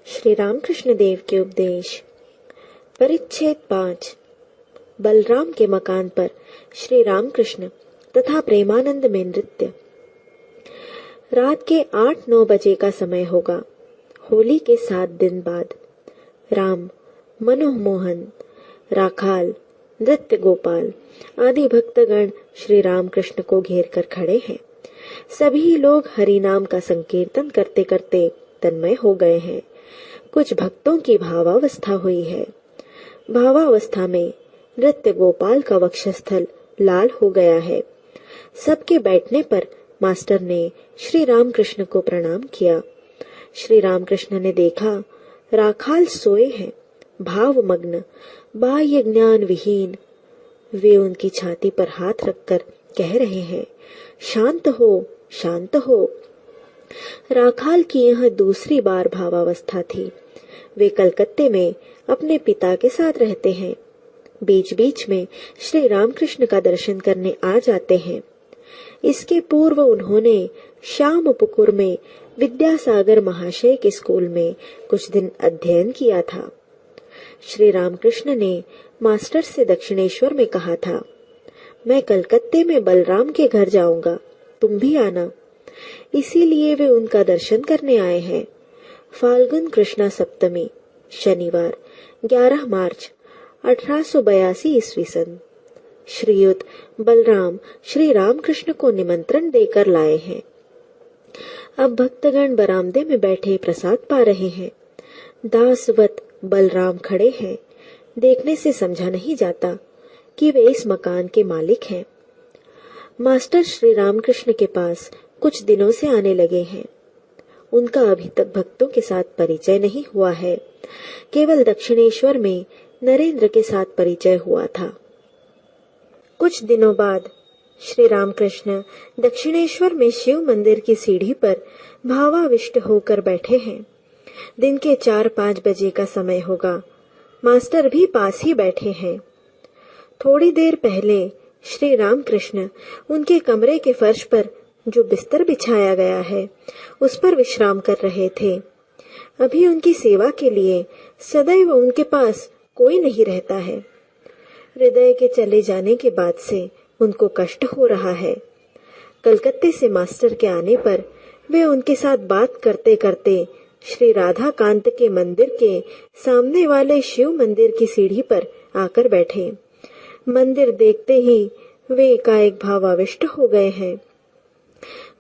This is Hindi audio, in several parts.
श्री रामकृष्ण देव के उपदेश। परिच्छेद 5। बलराम के मकान पर श्री रामकृष्ण तथा प्रेमानंद में नृत्य। रात के 8-9 बजे का समय होगा। होली के 7 दिन बाद। राम, मनोहमोहन, राखाल, नृत्य गोपाल आदि भक्तगण श्री रामकृष्ण को घेर कर खड़े हैं। सभी लोग हरि नाम का संकीर्तन करते करते तन्मय हो गए हैं। कुछ भक्तों की भावावस्था हुई है। भावावस्था में नृत्य गोपाल का वक्षस्थल लाल हो गया है। सबके बैठने पर मास्टर ने श्री रामकृष्ण को प्रणाम किया। श्री रामकृष्ण ने देखा राखाल सोए हैं, भावमग्न, बाह्य ज्ञान विहीन। वे उनकी छाती पर हाथ रखकर कह रहे हैं, शांत हो, शांत हो। राखाल की यह दूसरी बार भावावस्था थी। वे कलकत्ते में अपने पिता के साथ रहते हैं। बीच बीच में श्री रामकृष्ण का दर्शन करने आ जाते हैं। इसके पूर्व उन्होंने श्यामपुकुर में विद्यासागर महाशय के स्कूल में कुछ दिन अध्ययन किया था। श्री रामकृष्ण ने मास्टर से दक्षिणेश्वर में कहा था, मैं कलकत्ते में बलराम के घर जाऊंगा, तुम भी आना। इसीलिए वे उनका दर्शन करने आए हैं। फाल्गुन कृष्णा सप्तमी, शनिवार, 11 मार्च 1882 ईस्वी सन। श्रीयुत बलराम श्री रामकृष्ण को निमंत्रण देकर लाए हैं। अब भक्तगण बरामदे में बैठे प्रसाद पा रहे हैं। दासवत बलराम खड़े हैं। देखने से समझा नहीं जाता कि वे इस मकान के मालिक हैं। मास्टर श्री रामकृष्ण के पास कुछ दिनों से आने लगे हैं। उनका अभी तक भक्तों के साथ परिचय नहीं हुआ है। केवल दक्षिणेश्वर में नरेंद्र के साथ परिचय हुआ था। कुछ दिनों बाद श्री रामकृष्ण दक्षिणेश्वर में शिव मंदिर की सीढ़ी पर भावाविष्ट होकर बैठे हैं। दिन के 4-5 बजे का समय होगा। मास्टर भी पास ही बैठे हैं। थोड़ी देर पहले श्री रामकृष्ण उनके कमरे के फर्श पर जो बिस्तर बिछाया गया है उस पर विश्राम कर रहे थे। अभी उनकी सेवा के लिए सदैव उनके पास कोई नहीं रहता है। हृदय के चले जाने के बाद से उनको कष्ट हो रहा है। कलकत्ते से मास्टर के आने पर वे उनके साथ बात करते करते श्री राधा कांत के मंदिर के सामने वाले शिव मंदिर की सीढ़ी पर आकर बैठे। मंदिर देखते ही वे एकाएक भावाविष्ट हो गए हैं।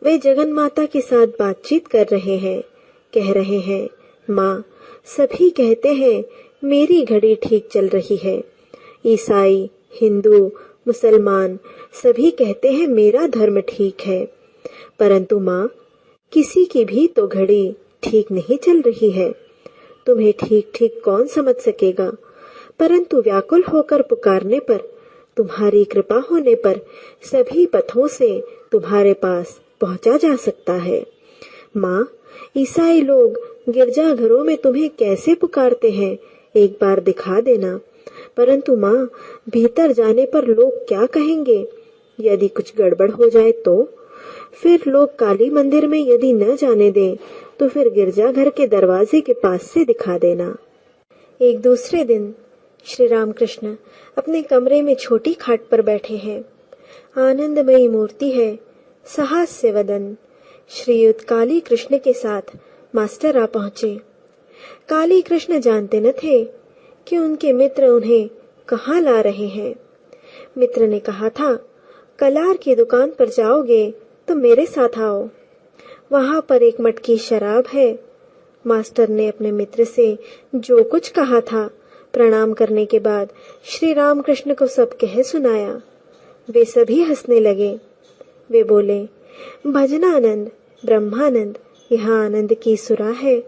वे जगन माता के साथ बातचीत कर रहे हैं। कह रहे हैं, माँ, सभी कहते हैं मेरी घड़ी ठीक चल रही है। ईसाई, हिंदू, मुसलमान सभी कहते हैं मेरा धर्म ठीक है। परंतु माँ, किसी की भी तो घड़ी ठीक नहीं चल रही है। तुम्हें ठीक ठीक कौन समझ सकेगा? परंतु व्याकुल होकर पुकारने पर, तुम्हारी कृपा होने पर सभी पथों से तुम्हारे पास पहुंचा जा सकता है। माँ, ईसाई लोग गिरजाघरों में तुम्हें कैसे पुकारते हैं, एक बार दिखा देना। परंतु माँ, भीतर जाने पर लोग क्या कहेंगे? यदि कुछ गड़बड़ हो जाए तो? फिर लोग काली मंदिर में यदि न जाने दें तो फिर गिरजाघर के दरवाजे के पास से दिखा देना। एक दूसरे दिन श्री रामकृष्ण अपने कमरे में छोटी खाट पर बैठे हैं। आनंदमयी मूर्ति है, सहास्य वदन। श्रीयुत काली कृष्ण के साथ मास्टर आ पहुंचे। काली कृष्ण जानते न थे कि उनके मित्र उन्हें कहाँ ला रहे हैं। मित्र ने कहा था, कलार की दुकान पर जाओगे तो मेरे साथ आओ, वहां पर एक मटकी शराब है। मास्टर ने अपने मित्र से जो कुछ कहा था प्रणाम करने के बाद श्री रामकृष्ण को सब कह सुनाया। वे सभी हंसने लगे। वे बोले, भजनानंद, ब्रह्मानंद, यहाँ आनंद की सुरा है,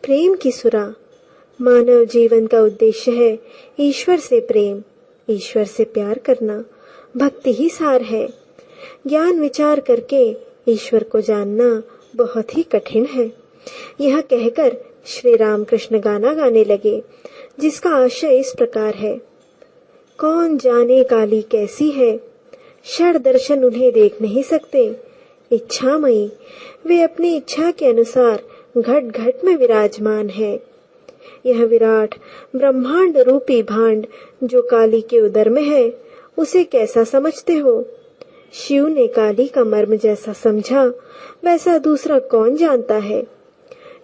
प्रेम की सुरा। मानव जीवन का उद्देश्य है ईश्वर से प्रेम, ईश्वर से प्यार करना। भक्ति ही सार है। ज्ञान विचार करके ईश्वर को जानना बहुत ही कठिन है। यह कहकर श्री रामकृष्ण गाना गाने लगे, जिसका आशय इस प्रकार है, कौन जाने काली कैसी है, षड दर्शन उन्हें देख नहीं सकते। इच्छामयी, वे अपनी इच्छा के अनुसार घट घट में विराजमान है। यह विराट ब्रह्मांड रूपी भांड जो काली के उदर में है, उसे कैसा समझते हो? शिव ने काली का मर्म जैसा समझा, वैसा दूसरा कौन जानता है?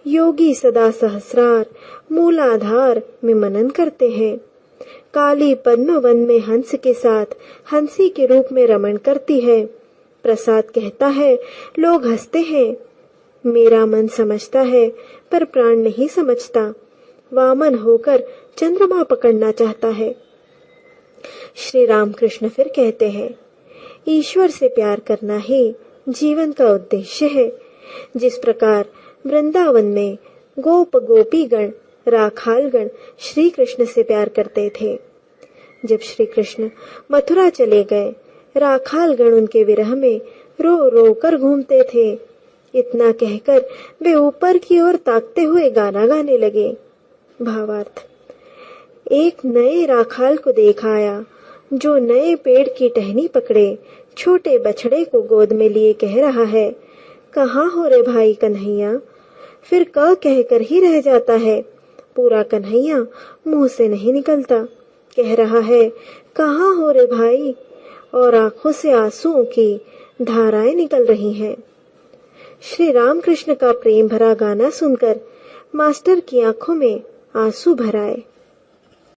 योगी सदा सहस्रार मूलाधार में मनन करते हैं। काली पद्म वन में हंस के साथ हंसी के रूप में रमण करती है। प्रसाद कहता है, लोग हंसते हैं। मेरा मन समझता है पर प्राण नहीं समझता। वामन होकर चंद्रमा पकड़ना चाहता है। श्री रामकृष्ण फिर कहते हैं, ईश्वर से प्यार करना ही जीवन का उद्देश्य है। जिस प्रकार वृंदावन में गोप गोपीगण राखालगण श्री कृष्ण से प्यार करते थे। जब श्री कृष्ण मथुरा चले गए, राखालगण उनके विरह में रो रो कर घूमते थे। इतना कहकर वे ऊपर की ओर ताकते हुए गाना गाने लगे। भावार्थ, एक नए राखाल को देख आया जो नए पेड़ की टहनी पकड़े छोटे बछड़े को गोद में लिए कह रहा है, कहाँ हो रे भाई कन्हैया? फिर क कहकर ही रह जाता है, पूरा कन्हैया मुंह से नहीं निकलता। कह रहा है, कहाँ हो रे भाई? और आंखों से आंसुओं की धाराएं निकल रही हैं। श्री रामकृष्ण का प्रेम भरा गाना सुनकर मास्टर की आंखों में आंसू भर आए।